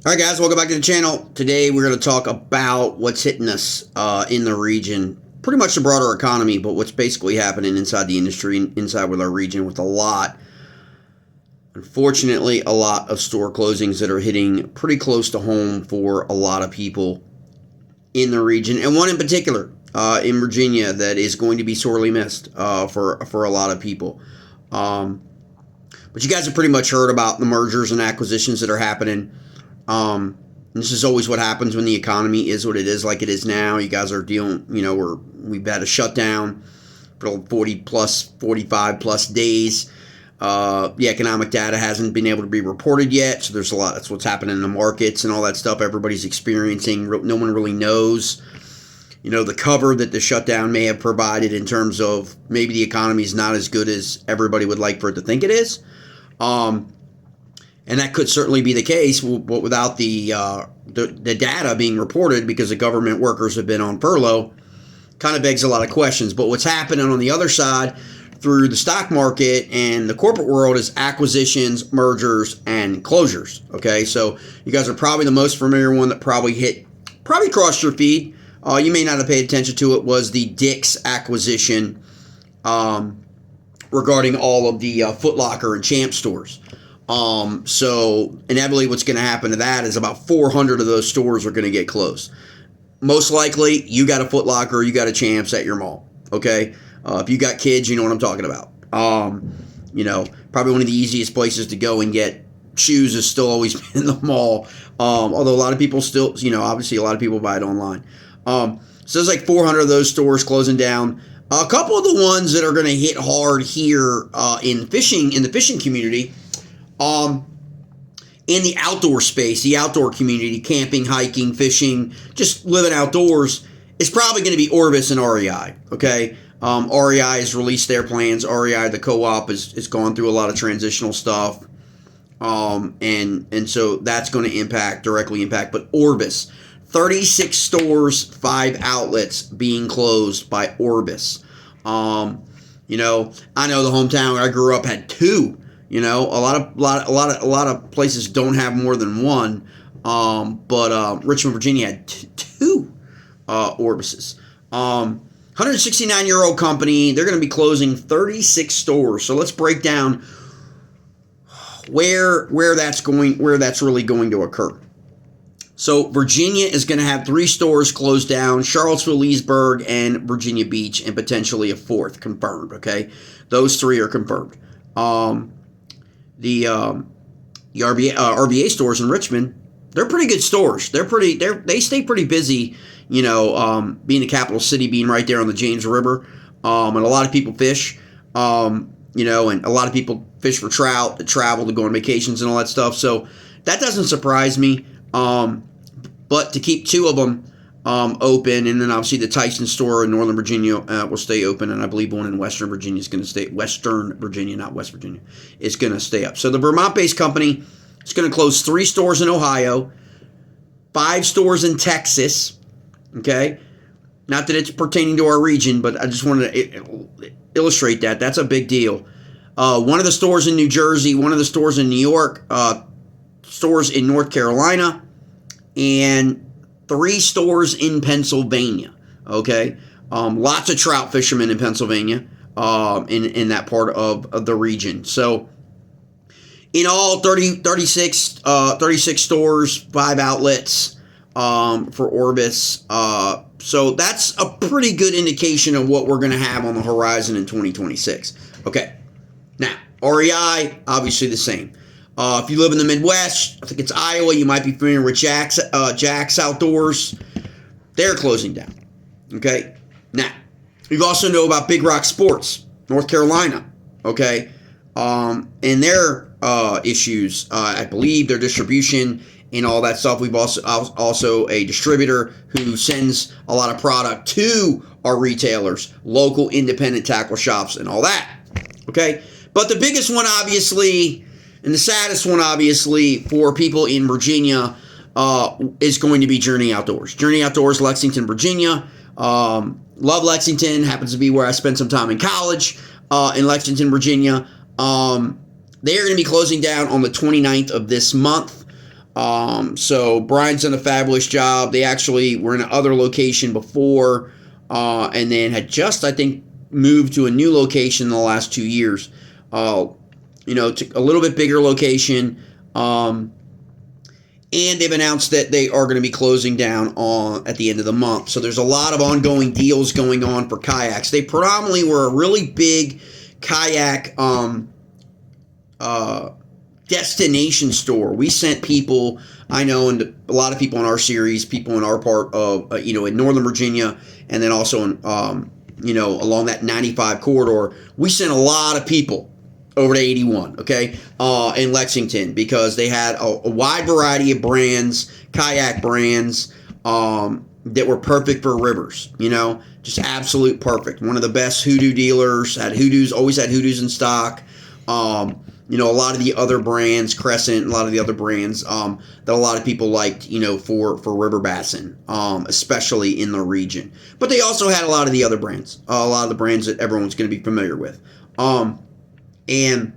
All right, guys, welcome back to the channel. Today, we're going to talk about what's hitting us in the region. Pretty much the broader economy, but what's basically happening inside the industry, inside with our region, with unfortunately, a lot of store closings that are hitting pretty close to home for a lot of people in the region. And one in particular in Virginia that is going to be sorely missed for a lot of people. But you guys have pretty much heard about the mergers and acquisitions that are happening. This is always what happens when the economy is what it is, like it is now. You guys are dealing, we've had a shutdown for 45 plus days. The economic data hasn't been able to be reported yet, so there's a lot. That's what's happening in the markets and all that stuff. Everybody's experiencing. No one really knows, the cover that the shutdown may have provided in terms of maybe the economy is not as good as everybody would like for it to think it is. And that could certainly be the case, but without the data being reported because the government workers have been on furlough, kind of begs a lot of questions. But what's happening on the other side through the stock market and the corporate world is acquisitions, mergers, and closures. Okay, so you guys are probably the most familiar one that probably crossed your feed. You may not have paid attention to it, was the Dick's acquisition regarding all of the Foot Locker and Champ stores. So inevitably what's going to happen to that is about 400 of those stores are going to get closed. Most likely you got a Foot Locker, you got a Champs at your mall. Okay. If you got kids, you know what I'm talking about. Probably one of the easiest places to go and get shoes has still always been the mall. Although a lot of people still, obviously a lot of people buy it online. So there's like 400 of those stores closing down. A couple of the ones that are going to hit hard here, in the fishing community, in the outdoor space, the outdoor community, camping, hiking, fishing, just living outdoors, is probably going to be Orvis and REI. Okay, REI has released their plans. REI, the co-op, is gone through a lot of transitional stuff, and so that's going to directly impact. But Orvis, 36 stores, 5 outlets being closed by Orvis. I know the hometown where I grew up had 2. A lot of places don't have more than one, but Richmond, Virginia had 2 Orbises. 169-year-old company. They're going to be closing 36 stores. So let's break down where that's really going to occur. So Virginia is going to have 3 stores closed down: Charlottesville, Leesburg, and Virginia Beach, and potentially a 4th confirmed. Okay, those 3 are confirmed. The RBA stores in Richmond, they're pretty good stores. They stay pretty busy, being the capital city, being right there on the James River. And a lot of people fish, and a lot of people fish for trout, that travel to go on vacations and all that stuff. So that doesn't surprise me. But to keep 2 of them open, and then obviously the Tyson store in Northern Virginia will stay open, and I believe one in Western Virginia is going to stay. Western Virginia, not West Virginia, is going to stay up. So the Vermont-based company is going to close 3 stores in Ohio, 5 stores in Texas. Okay, not that it's pertaining to our region, but I just wanted to illustrate that. That's a big deal. One of the stores in New Jersey, one of the stores in New York, stores in North Carolina, and 3 stores in Pennsylvania. Okay, lots of trout fishermen in Pennsylvania, in that part of the region. So in all, 36 stores, 5 outlets for Orvis. So that's a pretty good indication of what we're going to have on the horizon in 2026. Okay, now REI, obviously the same. If you live in the Midwest, I think it's Iowa, you might be familiar with Jack's Outdoors. They're closing down. Okay? Now, you also know about Big Rock Sports, North Carolina. Okay? And their issues, I believe, their distribution and all that stuff. We've also a distributor who sends a lot of product to our retailers, local independent tackle shops and all that. Okay? But the biggest one, obviously, and the saddest one, obviously, for people in Virginia is going to be Journey Outdoors. Journey Outdoors, Lexington, Virginia. Love Lexington. Happens to be where I spent some time in college, in Lexington, Virginia. They are going to be closing down on the 29th of this month. So Brian's done a fabulous job. They actually were in another location before, and then had just, I think, moved to a new location in the last 2 years. To a little bit bigger location. And they've announced that they are going to be closing down at the end of the month. So there's a lot of ongoing deals going on for kayaks. They predominantly were a really big kayak destination store. We sent people, I know, and a lot of people in our series, people in our part of, in Northern Virginia, and then also in, along that 95 corridor, we sent a lot of people over to 81, okay, in Lexington, because they had a wide variety of brands, kayak brands, that were perfect for rivers, just absolute perfect. One of the best hoodoo dealers, always had hoodoos in stock. A lot of the other brands, Crescent, a lot of the other brands that a lot of people liked, for river bassin, especially in the region. But they also had a lot of the other brands, a lot of the brands that everyone's going to be familiar with. And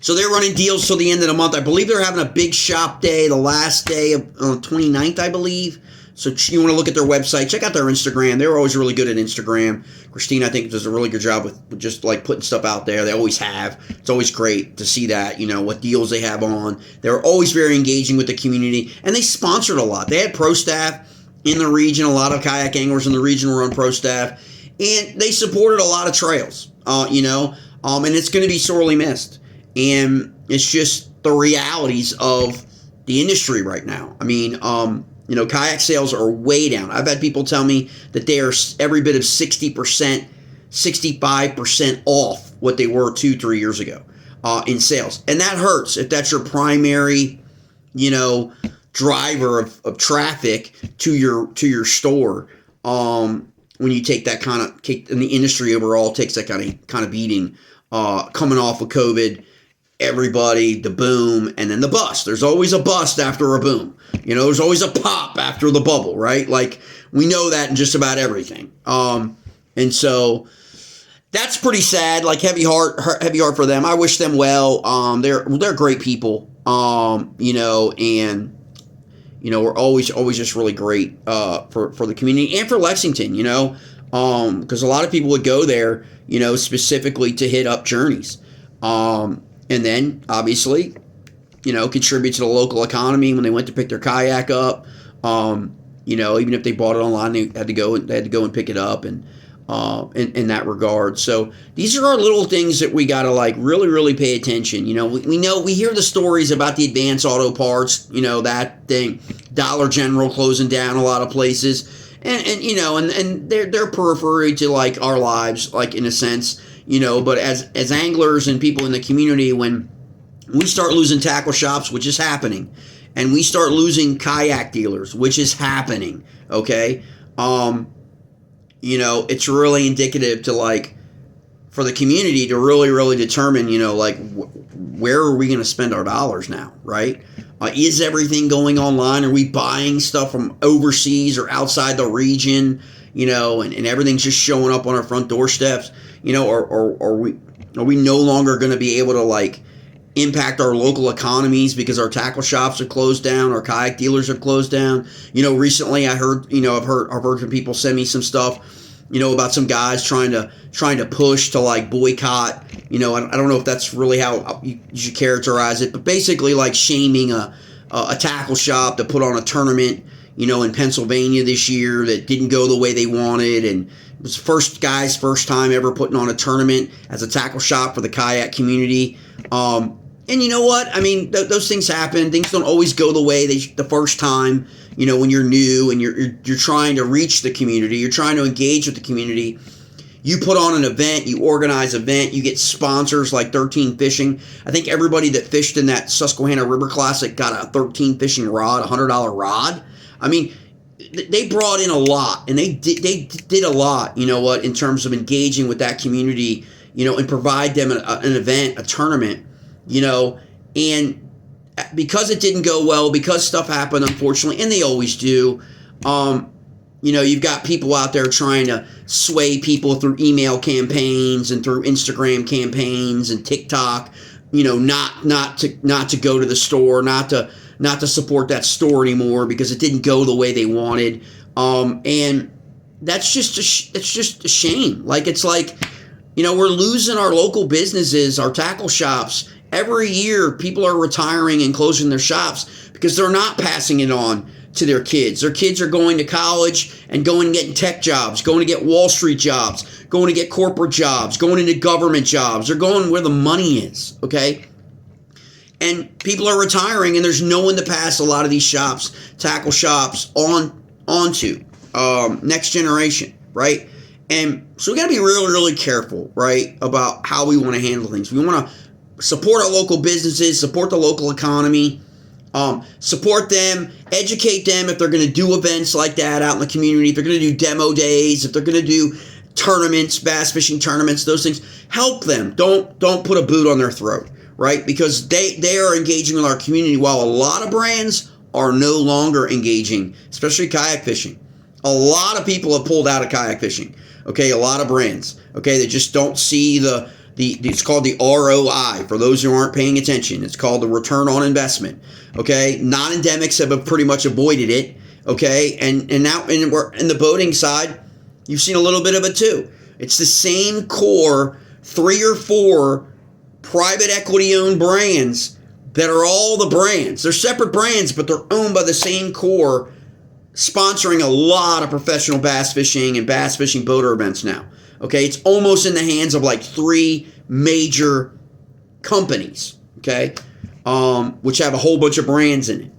so they're running deals till the end of the month. I believe they're having a big shop day, the last day of 29th, I believe. So you want to look at their website, check out their Instagram. They're always really good at Instagram. Christine, I think, does a really good job with just like putting stuff out there. They always have. It's always great to see that, what deals they have on. They're always very engaging with the community, and they sponsored a lot. They had pro staff in the region. A lot of kayak anglers in the region were on pro staff, and they supported a lot of trails, and it's going to be sorely missed. And it's just the realities of the industry right now. I mean, kayak sales are way down. I've had people tell me that they are every bit of 60%, 65% off what they were 2-3 years ago in sales. And that hurts if that's your primary, driver of traffic to your store. When you take that kind of, and the industry overall takes that kind of beating, coming off of COVID, everybody, the boom, and then the bust. There's always a bust after a boom. There's always a pop after the bubble, right? Like, we know that in just about everything. And so that's pretty sad. Like, heavy heart for them. I wish them well. They're great people. We're always just really great for the community and for Lexington. Because a lot of people would go there, specifically to hit up journeys. And then, obviously, contribute to the local economy when they went to pick their kayak up. Even if they bought it online, they had to go and pick it up, and in that regard. So these are our little things that we got to really, really pay attention. We hear the stories about the Advance Auto Parts, that thing, Dollar General closing down a lot of places, and they're periphery to our lives, in a sense. But as anglers and people in the community, when we start losing tackle shops, which is happening, and we start losing kayak dealers, which is happening, okay, it's really indicative to for the community to really, really determine, where are we going to spend our dollars now, right? Is everything going online? Are we buying stuff from overseas or outside the region, and everything's just showing up on our front doorsteps? Or are we no longer going to be able to impact our local economies because our tackle shops are closed down, our kayak dealers are closed down? Recently I heard, I've heard from people send me some stuff, about some guys trying to push to boycott. I don't know if that's really how you should characterize it, but basically shaming a tackle shop that put on a tournament, in Pennsylvania this year that didn't go the way they wanted, and it was first time ever putting on a tournament as a tackle shop for the kayak community. And you know what? I mean, those things happen. Things don't always go the way the first time, when you're new and you're trying to reach the community, you're trying to engage with the community. You put on an event, you organize an event, you get sponsors like 13 Fishing. I think everybody that fished in that Susquehanna River Classic got a 13 Fishing rod, a $100 rod. I mean, they brought in a lot, and they did a lot, in terms of engaging with that community, and provide them an event, a tournament, and because it didn't go well, because stuff happened, unfortunately, and they always do, you've got people out there trying to sway people through email campaigns and through Instagram campaigns and TikTok, not to go to the store, not to support that store anymore because it didn't go the way they wanted. And that's just it's just a shame. Like, it's like, we're losing our local businesses, our tackle shops. Every year, people are retiring and closing their shops because they're not passing it on to their kids. Their kids are going to college and going and getting tech jobs, going to get Wall Street jobs, going to get corporate jobs, going into government jobs. They're going where the money is, okay? And people are retiring, and there's no one to pass a lot of these shops, tackle shops, onto next generation, right? And so we got to be really, really careful, right, about how we want to handle things. We want to support our local businesses, support the local economy, support them, educate them if they're going to do events like that out in the community, if they're going to do demo days, if they're going to do tournaments, bass fishing tournaments, those things. Help them. Don't put a boot on their throat, right? Because they are engaging with our community while a lot of brands are no longer engaging, especially kayak fishing. A lot of people have pulled out of kayak fishing. Okay, a lot of brands. Okay, they just don't see the it's called the ROI for those who aren't paying attention. It's called the return on investment. Okay, non-endemics have pretty much avoided it. Okay, and now we're in the boating side, you've seen a little bit of it too. It's the same core 3 or 4 private equity owned brands that are all the brands. They're separate brands, but they're owned by the same core, sponsoring a lot of professional bass fishing and bass fishing boater events now. Okay, it's almost in the hands of like 3 major companies, okay, which have a whole bunch of brands in it.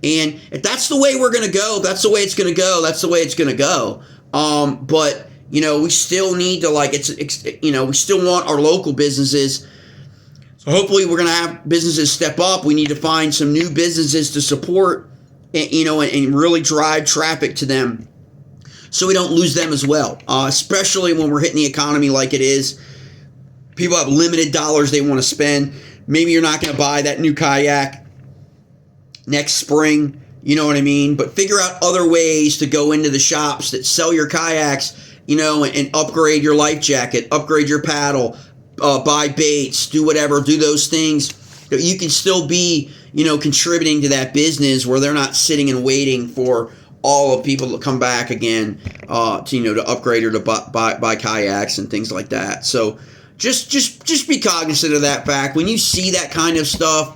And if that's the way we're going to go, that's the way it's going to go, that's the way it's going to go. But, we still need to, like, we still want our local businesses. So hopefully we're going to have businesses step up. We need to find some new businesses to support, and really drive traffic to them, so we don't lose them as well, especially when we're hitting the economy like it is. People have limited dollars they want to spend. Maybe you're not going to buy that new kayak next spring, you know what I mean? But figure out other ways to go into the shops that sell your kayaks, and upgrade your life jacket, upgrade your paddle, buy baits, do whatever, do those things that you can still be, contributing to that business where they're not sitting and waiting for all of people to come back again, to upgrade or to buy kayaks and things like that. So just be cognizant of that fact. When you see that kind of stuff,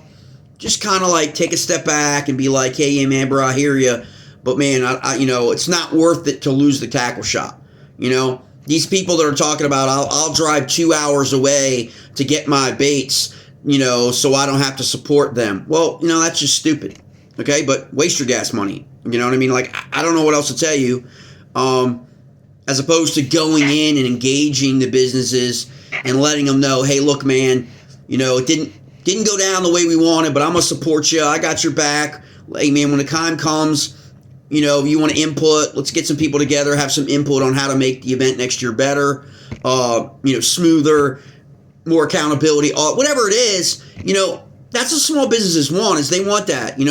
just kind of like take a step back and be like, hey, man, bro, I hear you, but man, I it's not worth it to lose the tackle shop. These people that are talking about, I'll drive 2 hours away to get my baits, so I don't have to support them. Well, that's just stupid. Okay, but waste your gas money. You know what I mean? Like, I don't know what else to tell you. As opposed to going in and engaging the businesses and letting them know, hey, look, man, it didn't go down the way we wanted, but I'm gonna support you. I got your back. Hey, man, when the time comes, if you want to input, let's get some people together, have some input on how to make the event next year better, smoother, more accountability, whatever it is, that's what small businesses want, is they want that. They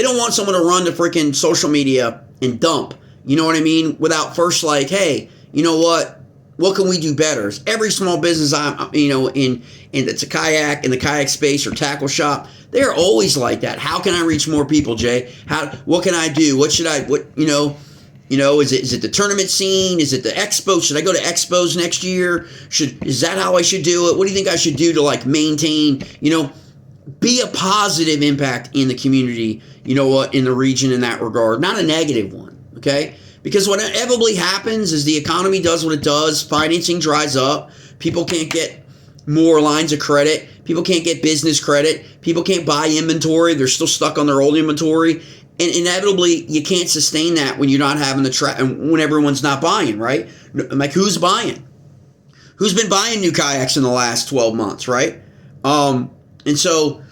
don't want someone to run to freaking social media and dump, you know what I mean, without first like, hey, what can we do better? Every small business in it's a kayak, in the kayak space or tackle shop, they're always like that. How can I reach more people, Jay? What can I do? What should I, is it the tournament scene? Is it the expo? Should I go to expos next year? Is that how I should do it? What do you think I should do to like maintain, be a positive impact in the community, in the region in that regard, not a negative one, okay? Because what inevitably happens is the economy does what it does, financing dries up, people can't get more lines of credit, people can't get business credit, people can't buy inventory, they're still stuck on their old inventory, and inevitably you can't sustain that when you're not having and when everyone's not buying, right? Like, who's buying? Who's been buying new kayaks in the last 12 months, right? And so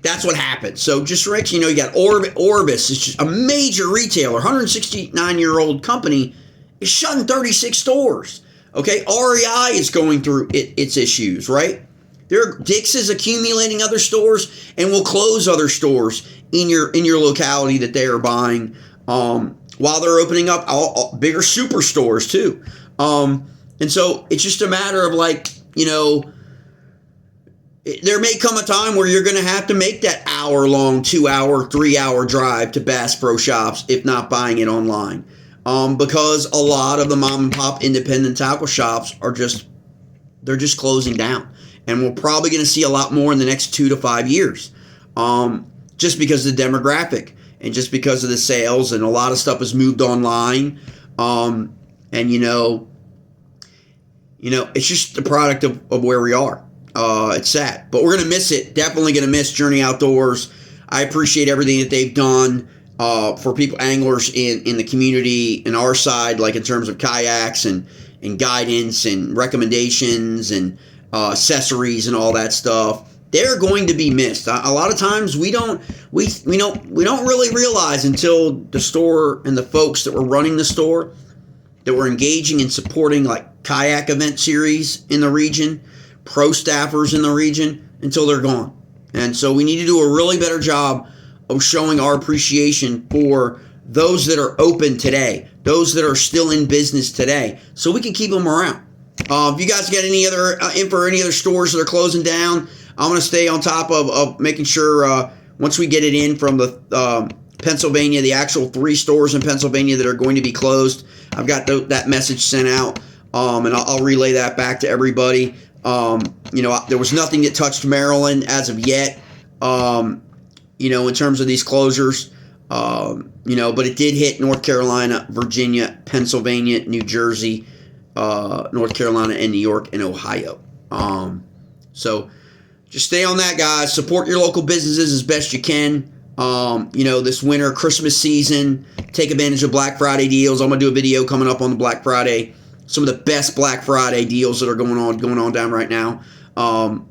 that's what happened. So just Rick, you got Orvis, it's just a major retailer, 169-year-old company, is shutting 36 stores. Okay, REI is going through its issues, right? Dick's is accumulating other stores and will close other stores in your locality that they are buying, while they're opening up bigger superstores too. And so it's just a matter of like, there may come a time where you're going to have to make that hour-long, 2-hour, 3-hour drive to Bass Pro Shops, if not buying it online. Because a lot of the mom-and-pop independent tackle shops they're just closing down. And we're probably going to see a lot more in the next 2 to 5 years. Just because of the demographic and just because of the sales, and a lot of stuff has moved online. And, it's just the product of where we are. It's sad, but we're going to miss it. Definitely going to miss Journey Outdoors. I appreciate everything that they've done for people, anglers in the community, in our side, like in terms of kayaks and guidance and recommendations and accessories and all that stuff. They're going to be missed. A lot of times we don't really realize until the store and the folks that were running the store, that were engaging and supporting like kayak event series in the region, pro staffers in the region, until they're gone. And so we need to do a really better job of showing our appreciation for those that are open today, those that are still in business today, so we can keep them around. If you guys got any other info or any other stores that are closing down, I'm going to stay on top of making sure once we get it in from the Pennsylvania, the actual 3 stores in Pennsylvania that are going to be closed, I've got that message sent out, and I'll relay that back to everybody. There was nothing that touched Maryland as of yet, in terms of these closures, but it did hit North Carolina, Virginia, Pennsylvania, New Jersey, North Carolina, and New York, and Ohio. So just stay on that, guys. Support your local businesses as best you can. This winter, Christmas season, take advantage of Black Friday deals. I'm going to do a video coming up on the Black Friday. Some of the best Black Friday deals that are going on down right now. Both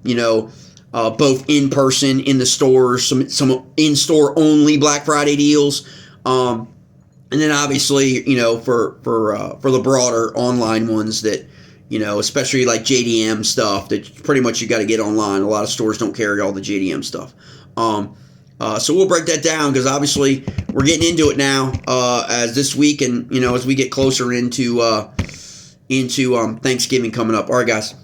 in person, in the stores, some in-store only Black Friday deals. And then obviously, for the broader online ones that, especially like JDM stuff that pretty much you got to get online. A lot of stores don't carry all the JDM stuff. So we'll break that down, because obviously we're getting into it now as this week, and as we get closer into Thanksgiving coming up. All right, guys.